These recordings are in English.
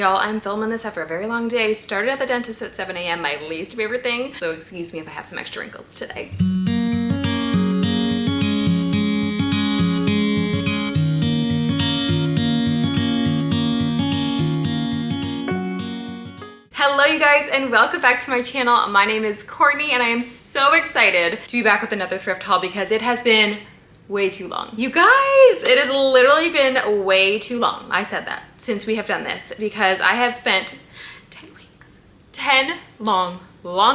Y'all, I'm filming this after a very long day. Started at the dentist at 7 a.m., my least favorite thing. So excuse me if I have some extra wrinkles today. Hello you guys and welcome back to my channel. My name is Courtney and I am so excited to be back with another thrift haul because it has been way too long. You guys, it has literally been way too long. I said that since we have done this because I have spent 10 long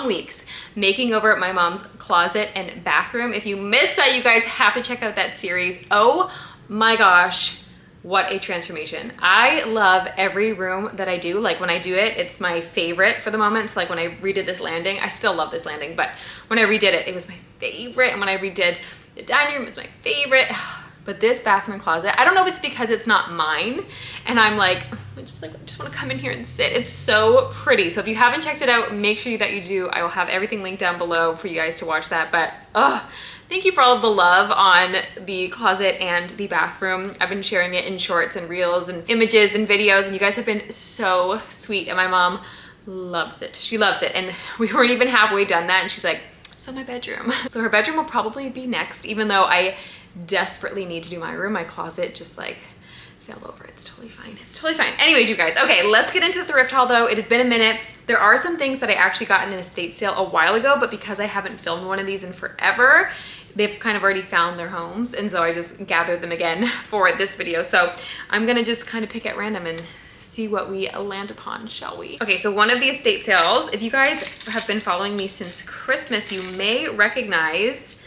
weeks making over my mom's closet and bathroom. If you missed that, you guys have to check out that series. Oh my gosh, what a transformation. I love every room that I do. Like when I do it, it's my favorite for the moment. So like when I redid this landing, I still love this landing, but when I redid it, it was my favorite. And when I redid the dining room, it's my favorite. But this bathroom and closet, I don't know if it's because it's not mine and I'm like, I just want to come in here and sit. It's so pretty. So if you haven't checked it out, make sure that you do. I will have everything linked down below for you guys to watch that. But thank you for all of the love on the closet and the bathroom. I've been sharing it in shorts and reels and images and videos, and you guys have been so sweet. And my mom loves it. She loves it. And we weren't even halfway done that. And she's like, so my bedroom. So her bedroom will probably be next, even though I desperately need to do my room. My closet just like fell over. It's totally fine. It's totally fine. Anyways, you guys, okay, let's get into the thrift haul though. It has been a minute. There are some things that I actually got in an estate sale a while ago, but because I haven't filmed one of these in forever, they've kind of already found their homes. And so I just gathered them again for this video. So I'm gonna just kind of pick at random and see what we land upon, shall we? Okay, so one of the estate sales, if you guys have been following me since Christmas, you may recognize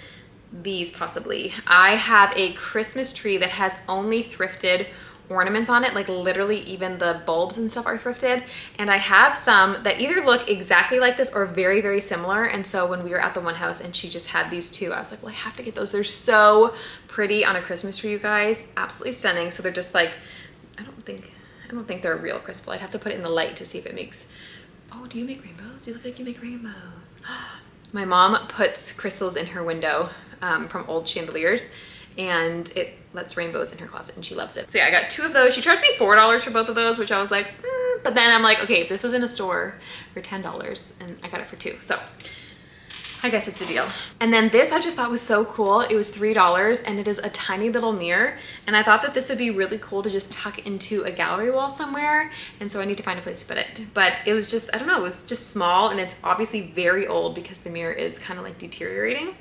these possibly. I have a Christmas tree that has only thrifted ornaments on it, like literally even the bulbs and stuff are thrifted. And I have some that either look exactly like this or very, very similar. And so when we were at the one house and she just had these two, I was like, well, I have to get those. They're so pretty on a Christmas tree, you guys. Absolutely stunning. So they're just like, I don't think they're a real crystal. I'd have to put it in the light to see if it makes, oh, do you make rainbows? You look like you make rainbows. My mom puts crystals in her window from old chandeliers, and it lets rainbows in her closet and she loves it. So yeah, I got two of those. She charged me $4 for both of those, which I was like, but then I'm like, okay, if this was in a store for $10 and I got it for $2. So I guess it's a deal. And then this I just thought was so cool. It was $3 and it is a tiny little mirror. And I thought that this would be really cool to just tuck into a gallery wall somewhere. And so I need to find a place to put it. But it was just, I don't know, it was just small and it's obviously very old because the mirror is kind of like deteriorating.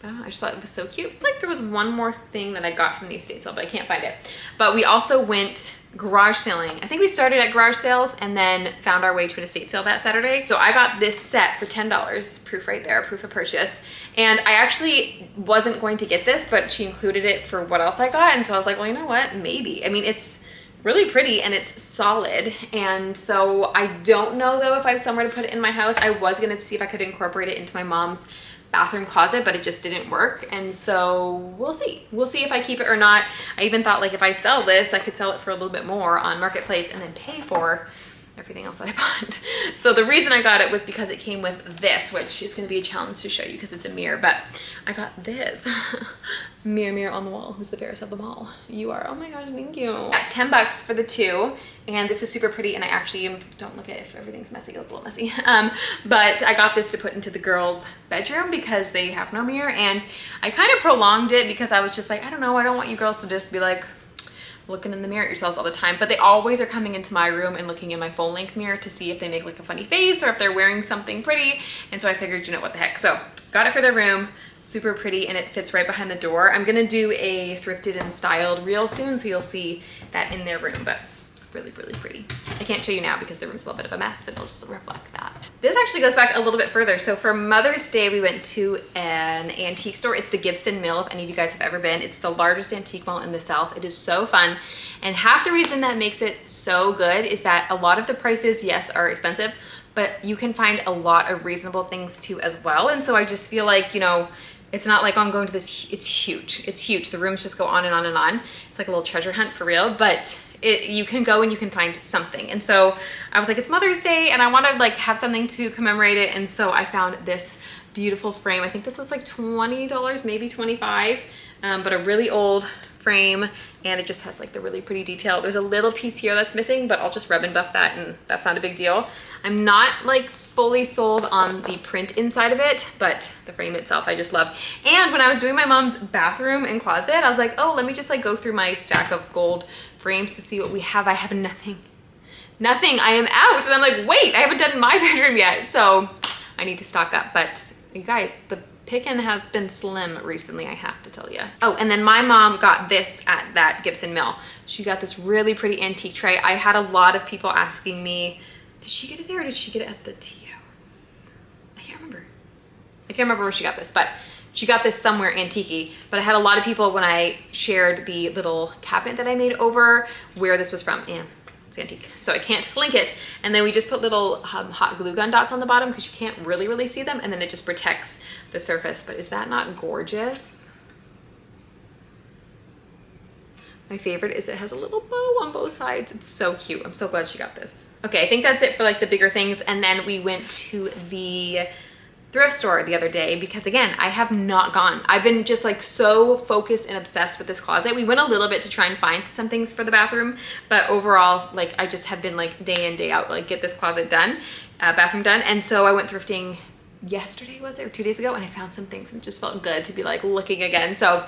I just thought it was so cute. Like there was one more thing that I got from the estate sale, but I can't find it. But we also went garage sailing. I think we started at garage sales and then found our way to an estate sale that Saturday. So I got this set for $10, proof right there, proof of purchase. And I actually wasn't going to get this, but she included it for what else I got. And so I was like, well, you know what? Maybe. I mean, it's really pretty and it's solid. And so I don't know though if I have somewhere to put it in my house. I was gonna see if I could incorporate it into my mom's bathroom closet, but it just didn't work. And so we'll see if I keep it or not. I even thought like if I sell this, I could sell it for a little bit more on Marketplace and then pay for everything else that I bought. So the reason I got it was because it came with this, which is going to be a challenge to show you because it's a mirror, but I got this. Mirror on the wall. Who's the fairest of them all? You are. Oh my gosh, thank you. Yeah, $10 for the two. And this is super pretty. And I actually, don't look at if everything's messy. It's a little messy. But I got this to put into the girls' bedroom because they have no mirror. And I kind of prolonged it because I was just like, I don't know. I don't want you girls to just be like looking in the mirror at yourselves all the time. But they always are coming into my room and looking in my full length mirror to see if they make like a funny face or if they're wearing something pretty. And so I figured, you know, what the heck. So got it for their room. Super pretty, and it fits right behind the door. I'm gonna do a thrifted and styled reel soon, so you'll see that in their room, but really, really pretty. I can't show you now because the room's a little bit of a mess, and it'll just reflect that. This actually goes back a little bit further. So for Mother's Day, we went to an antique store. It's the Gibson Mill, if any of you guys have ever been. It's the largest antique mall in the South. It is so fun, and half the reason that makes it so good is that a lot of the prices, yes, are expensive, but you can find a lot of reasonable things too as well. And so I just feel like, you know, it's not like, oh, I'm going to this, it's huge. It's huge. The rooms just go on and on and on. It's like a little treasure hunt for real, but you can go and you can find something. And so I was like, it's Mother's Day and I want to like have something to commemorate it. And so I found this beautiful frame. I think this was like $20, maybe $25, but a really old frame, and it just has like the really pretty detail. There's a little piece here that's missing, but I'll just rub and buff that and that's not a big deal. I'm not like fully sold on the print inside of it, but the frame itself I just love. And when I was doing my mom's bathroom and closet, I was like, oh, let me just like go through my stack of gold frames to see what we have. I have nothing. I am out. And I'm like, wait, I haven't done my bedroom yet. So I need to stock up. But you guys, the picking has been slim recently, I have to tell you. Oh, and then my mom got this at that Gibson Mill. She got this really pretty antique tray. I had a lot of people asking me, did she get it there or did she get it at the tea house? I can't remember where she got this, but she got this somewhere antique-y. But I had a lot of people when I shared the little cabinet that I made over where this was from. And it's antique, so I can't link it. And then we just put little hot glue gun dots on the bottom because you can't really see them, and then it just protects the surface. But is that not gorgeous? My favorite is it has a little bow on both sides. It's so cute. I'm so glad she got this. Okay, I think that's it for like the bigger things. And then we went to the thrift store the other day because again, I have not gone. I've been just like so focused and obsessed with this closet. We went a little bit to try and find some things for the bathroom, but overall, like I just have been like day in, day out, like get this closet done, bathroom done. And so I went thrifting yesterday, was it, or 2 days ago, and I found some things and it just felt good to be like looking again. So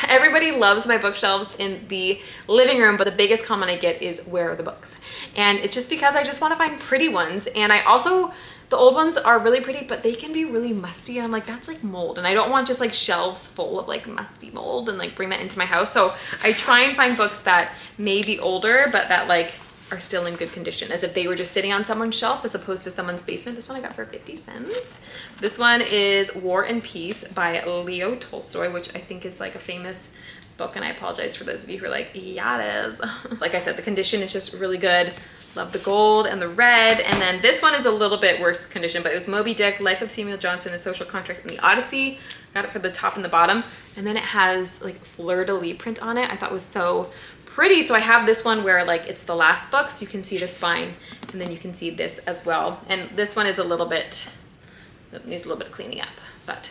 everybody loves my bookshelves in the living room, but the biggest comment I get is where are the books? And it's just because I just want to find pretty ones. And I also, the old ones are really pretty, but they can be really musty. And I'm like, that's like mold. And I don't want just like shelves full of like musty mold and like bring that into my house. So I try and find books that may be older, but that like are still in good condition, as if they were just sitting on someone's shelf as opposed to someone's basement. This one I got for 50 cents. This one is War and Peace by Leo Tolstoy, which I think is like a famous book. And I apologize for those of you who are like, yeah, it is. Like I said, the condition is just really good. Love the gold and the red. And then this one is a little bit worse condition, but it was Moby Dick, Life of Samuel Johnson, A Social Contract, and the Odyssey. Got it for the top and the bottom. And then it has like fleur-de-lis print on it. I thought was so pretty. So I have this one where like it's the last book, so you can see the spine, and then you can see this as well. And this one is a little bit, it needs a little bit of cleaning up, but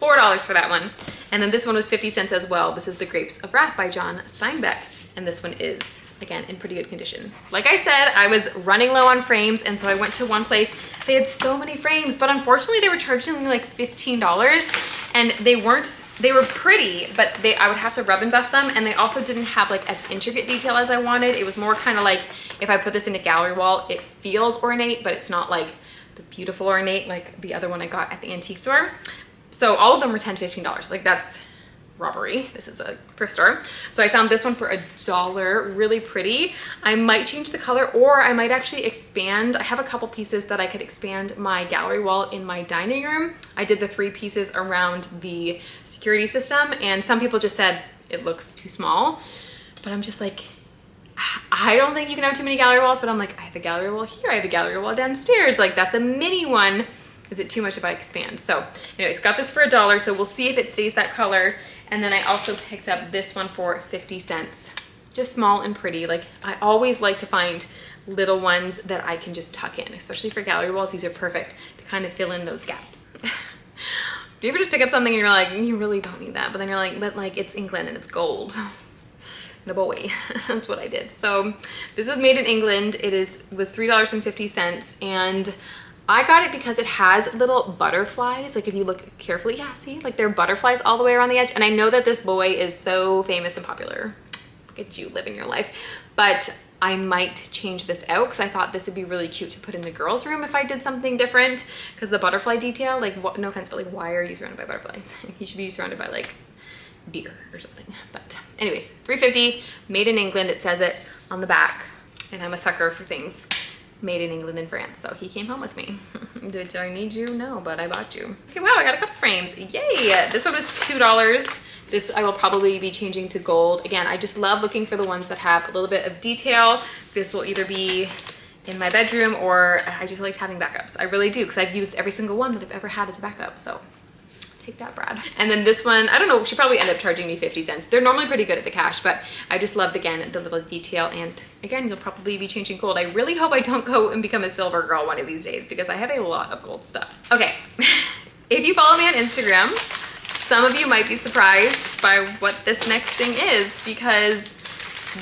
$4 for that one. And then this one was 50 cents as well. This is The Grapes of Wrath by John Steinbeck. And this one is, again, in pretty good condition. Like I said, I was running low on frames, and so I went to one place. They had so many frames, but unfortunately they were charging me like $15, and they were pretty, but I would have to rub and buff them, and they also didn't have like as intricate detail as I wanted. It was more kind of like, if I put this in a gallery wall, it feels ornate, but it's not like the beautiful ornate like the other one I got at the antique store. So all of them were $10, $15. Like that's robbery. This is a thrift store. So I found this one for $1, really pretty. I might change the color, or I might actually expand. I have a couple pieces that I could expand my gallery wall in my dining room. I did the 3 pieces around the security system, and some people just said it looks too small, but I'm just like, I don't think you can have too many gallery walls, but I'm like, I have a gallery wall here, I have a gallery wall downstairs, like that's a mini one. Is it too much if I expand? So anyways, got this for $1, so we'll see if it stays that color. And then I also picked up this one for 50 cents. Just small and pretty. Like I always like to find little ones that I can just tuck in, especially for gallery walls. These are perfect to kind of fill in those gaps. Do you ever just pick up something and you're like, you really don't need that, but then you're like, but like it's England and it's gold. No boy. That's what I did. So this is made in England. It was $3.50, and I got it because it has little butterflies. Like if you look carefully, yeah, see, like there are butterflies all the way around the edge. And I know that this boy is so famous and popular. Look at you living your life. But I might change this out because I thought this would be really cute to put in the girls' room if I did something different. Because the butterfly detail, like what, no offense, but like why are you surrounded by butterflies? You should be surrounded by like deer or something. But anyways, $3.50, made in England. It says it on the back. And I'm a sucker for things made in England and France, so he came home with me. Did I need you? No, but I bought you. Okay, wow, I got a couple frames. Yay! This one was $2. This I will probably be changing to gold. Again, I just love looking for the ones that have a little bit of detail. This will either be in my bedroom, or I just like having backups. I really do, because I've used every single one that I've ever had as a backup, so take that, Brad. And then this one, I don't know, she probably ended up charging me 50 cents. They're normally pretty good at the cash, but I just loved, again, the little detail. And again, you'll probably be changing gold. I really hope I don't go and become a silver girl one of these days, because I have a lot of gold stuff. Okay, if you follow me on Instagram, some of you might be surprised by what this next thing is, because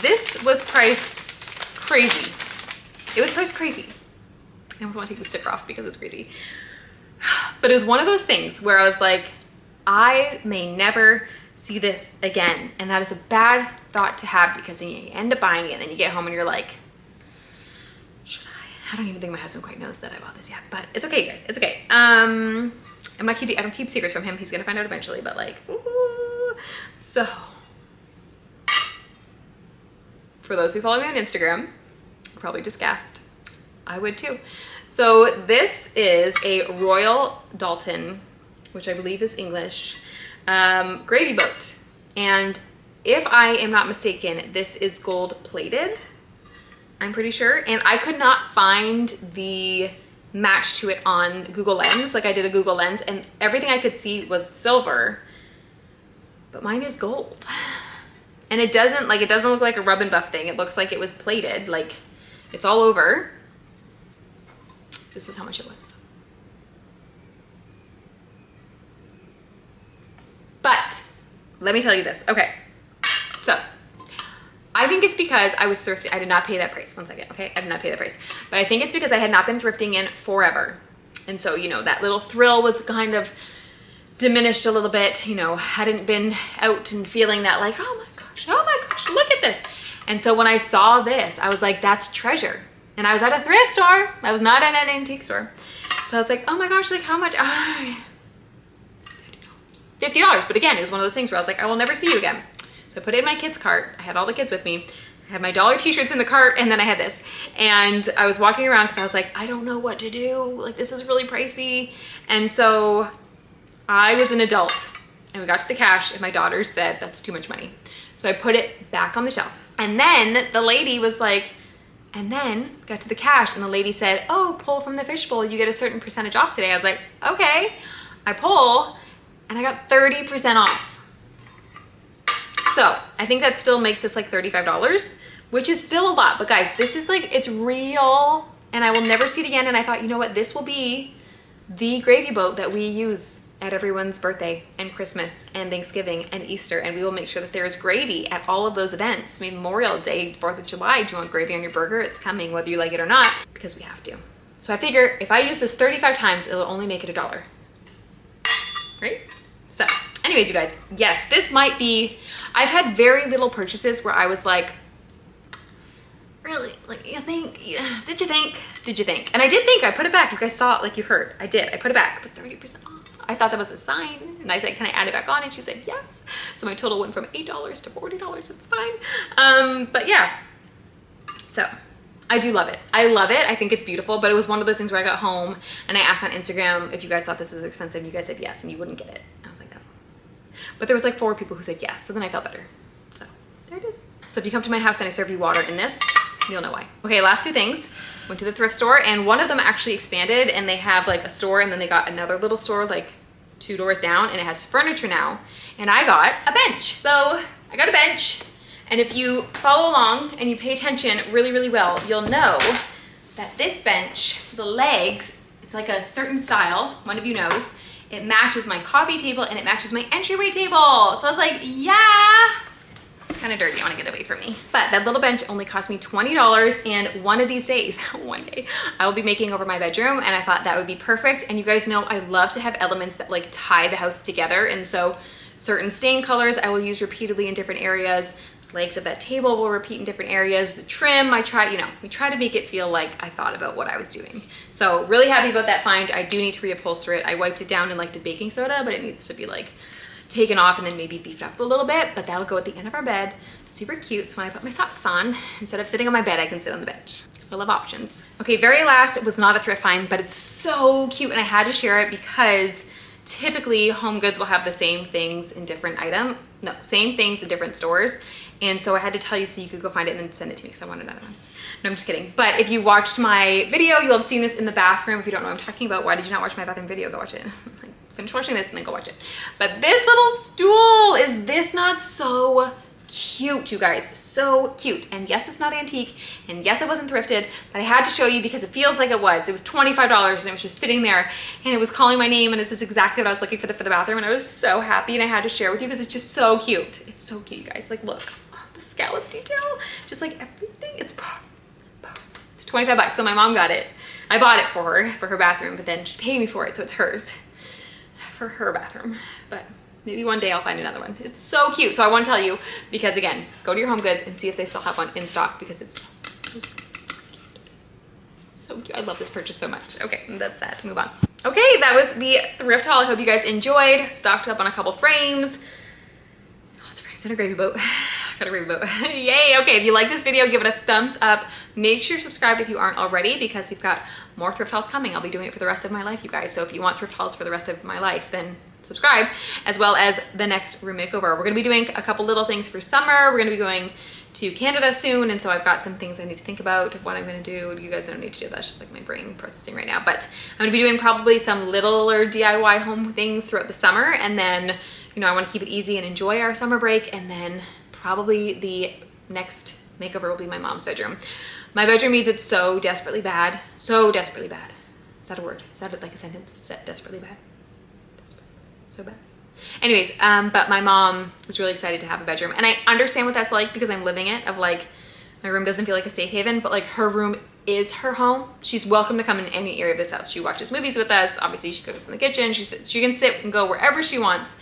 this was priced crazy. It was priced crazy. I almost want to take the sticker off because it's crazy. But it was one of those things where I was like, I may never see this again. And that is a bad thought to have, because then you end up buying it and then you get home and you're like, should I? I don't even think my husband quite knows that I bought this yet, but it's okay, guys. It's okay. I don't keep secrets from him. He's gonna find out eventually, but like, ooh. So for those who follow me on Instagram, probably just gasped. I would too. So this is a Royal Doulton, which I believe is English, gravy boat. And if I am not mistaken, this is gold plated, I'm pretty sure. And I could not find the match to it on Google Lens. Like, I did a Google Lens and everything I could see was silver, but mine is gold. And it doesn't look like a rub and buff thing. It looks like it was plated, like it's all over. This is how much it was. But let me tell you this. Okay, so I think it's because I was thrifting. I did not pay that price. One second, okay? I did not pay that price. But I think it's because I had not been thrifting in forever. And so, you know, that little thrill was kind of diminished a little bit. You know, hadn't been out and feeling that like, oh my gosh, look at this. And so when I saw this, I was like, that's treasure. And I was at a thrift store. I was not at an antique store. So I was like, oh my gosh, like how much? $50. But again, it was one of those things where I was like, I will never see you again. So I put it in my kids' cart. I had all the kids with me. I had my dollar t-shirts in the cart, and then I had this. And I was walking around because I was like, I don't know what to do. Like, this is really pricey. And so I was an adult, and we got to the cash, and my daughter said, that's too much money. So I put it back on the shelf. And then the lady was like, and then got to the cash, and the lady said, oh, pull from the fishbowl. You get a certain percentage off today. I was like, okay. I pull, and I got 30% off. So I think that still makes this like $35, which is still a lot. But guys, this is like, it's real, and I will never see it again. And I thought, you know what? This will be the gravy boat that we use at everyone's birthday and Christmas and Thanksgiving and Easter. And we will make sure that there is gravy at all of those events. I mean, Memorial Day, 4th of July, do you want gravy on your burger? It's coming whether you like it or not, because we have to. So I figure if I use this 35 times, it'll only make it $1, right? So anyways, you guys, yes, this might be, I've had very little purchases where I was like, really? Like, you think? Yeah. Did you think? Did you think? And I did think. I put it back. You guys saw it, like you heard. I did. I put it back, but 30% off. I thought that was a sign. And I said, can I add it back on? And she said, yes. So my total went from $8 to $40. It's fine. But yeah. So I do love it. I love it. I think it's beautiful, but it was one of those things where I got home and I asked on Instagram if you guys thought this was expensive. You guys said yes, and you wouldn't get it. I was like, no. But there was like 4 people who said yes. So then I felt better. So there it is. So if you come to my house and I serve you water in this, you'll know why. Okay, last 2 things. Went to the thrift store, and one of them actually expanded, and they have like a store, and then they got another little store like 2 doors down, and it has furniture now. And I got a bench. So I got a bench, and if you follow along and you pay attention really, really well, you'll know that this bench, the legs, it's like a certain style, one of you knows. It matches my coffee table and it matches my entryway table. So I was like, yeah. It's kind of dirty, I wanna get away from me. But that little bench only cost me $20, and one of these days, one day, I will be making over my bedroom, and I thought that would be perfect. And you guys know I love to have elements that like tie the house together, and so certain stain colors I will use repeatedly in different areas. Legs of that table will repeat in different areas. The trim, we try to make it feel like I thought about what I was doing. So really happy about that find. I do need to reupholster it. I wiped it down in like the baking soda, but it needs to be like taken off and then maybe beefed up a little bit, but that'll go at the end of our bed. Super cute. So when I put my socks on, instead of sitting on my bed, I can sit on the bench. I love options. Okay, very last, it was not a thrift find, but it's so cute, and I had to share it because typically Home Goods will have the same things in different same things in different stores. And so I had to tell you so you could go find it and then send it to me because I want another one. No, I'm just kidding. But if you watched my video, you'll have seen this in the bathroom. If you don't know what I'm talking about, why did you not watch my bathroom video? Go watch it. Finish watching this and then go watch it. But this little stool, is this not so cute, you guys, so cute. And yes, it's not antique, and yes, it wasn't thrifted, but I had to show you because it feels like it was. It was $25 and it was just sitting there and it was calling my name, and it's just exactly what I was looking for the bathroom, and I was so happy, and I had to share with you because it's just so cute. It's so cute, you guys. Like, look, oh, the scallop detail, just like everything. It's 25 bucks. So my mom got it. I bought it for her bathroom, but then she paid me for it, so it's hers for her bathroom. But maybe one day I'll find another one. It's so cute. So I want to tell you because, again, go to your Home Goods and see if they still have one in stock because it's so cute. I love this purchase so much. Okay, that's that. Move on. Okay, that was the thrift haul. I hope you guys enjoyed. Stocked up on a couple frames. Lots of frames and a gravy boat. Got a gravy boat. Yay. Okay, if you like this video, give it a thumbs up. Make sure you're subscribed if you aren't already because we've got more thrift hauls coming. I'll be doing it for the rest of my life, you guys. So if you want thrift hauls for the rest of my life, then subscribe, as well as the next room makeover. We're gonna be doing a couple little things for summer. We're gonna be going to Canada soon, and so I've got some things I need to think about of what I'm gonna do. You guys don't need to do that. That's just like my brain processing right now. But I'm gonna be doing probably some littler DIY home things throughout the summer, and then, you know, I wanna keep it easy and enjoy our summer break, and then probably the next makeover will be my mom's bedroom. My bedroom needs it so desperately bad. So desperately bad. Is that a word? Is that like a sentence? Desperately bad. So bad. Anyways, but my mom was really excited to have a bedroom, and I understand what that's like because I'm living it, of like, my room doesn't feel like a safe haven, but like her room is her home. She's welcome to come in any area of this house. She watches movies with us. Obviously she cooks in the kitchen. She can sit and go wherever she wants,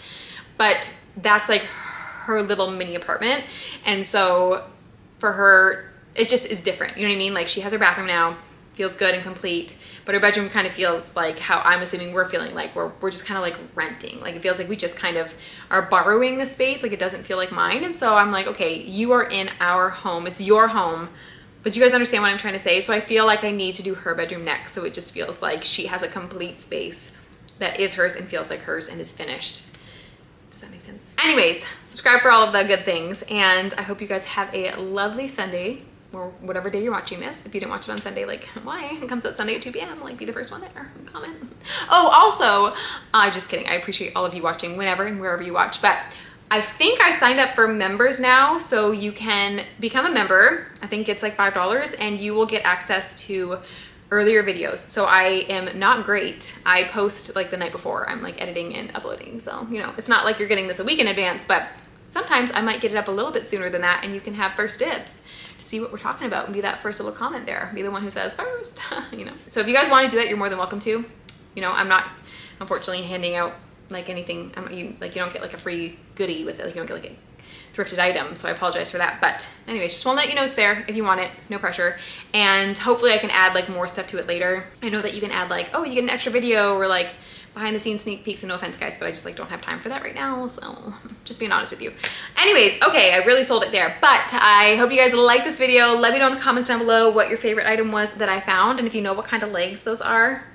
but that's like her little mini apartment. And so for her, it just is different. You know what I mean? Like, she has her bathroom now, feels good and complete, but her bedroom kind of feels like how I'm assuming we're feeling, like we're just kind of like renting. Like, it feels like we just kind of are borrowing the space. Like, it doesn't feel like mine. And so I'm like, okay, you are in our home. It's your home. But you guys understand what I'm trying to say? So I feel like I need to do her bedroom next. So it just feels like she has a complete space that is hers and feels like hers and is finished. Does that make sense? Anyways, subscribe for all of the good things. And I hope you guys have a lovely Sunday, or whatever day you're watching this. If you didn't watch it on Sunday, like, why? It comes out Sunday at 2 p.m. Like, be the first one there. Comment. Oh, also, just kidding. I appreciate all of you watching whenever and wherever you watch. But I think I signed up for members now, so you can become a member. I think it's like $5, and you will get access to earlier videos. So I am not great. I post like the night before. I'm like editing and uploading. So, you know, it's not like you're getting this a week in advance, but sometimes I might get it up a little bit sooner than that, and you can have first dibs to see what we're talking about and be that first little comment there. Be the one who says first, you know. So if you guys want to do that, you're more than welcome to. You know, I'm not, unfortunately, handing out like anything. You don't get like a free goodie with it. Like, you don't get like a thrifted item, so I apologize for that. But anyways, just want to let you know it's there if you want it. No pressure. And hopefully I can add like more stuff to it later. I know that you can add like, oh, you get an extra video or like behind the scenes sneak peeks, and no offense guys, but I just like don't have time for that right now, so just being honest with you. Anyways, okay, I really sold it there, but I hope you guys like this video. Let me know in the comments down below what your favorite item was that I found, and if you know what kind of legs those are.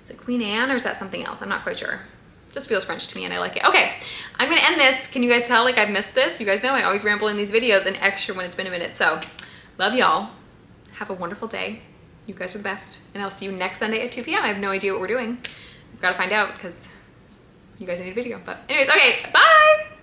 Is it Queen Anne or is that something else? I'm not quite sure. Just feels French to me and I like it. Okay, I'm gonna end this. Can you guys tell like I've missed this? You guys know I always ramble in these videos and extra when it's been a minute. So love y'all. Have a wonderful day. You guys are the best. And I'll see you next Sunday at 2 p.m. I have no idea what we're doing. I've got to find out because you guys need a video. But anyways, okay, bye.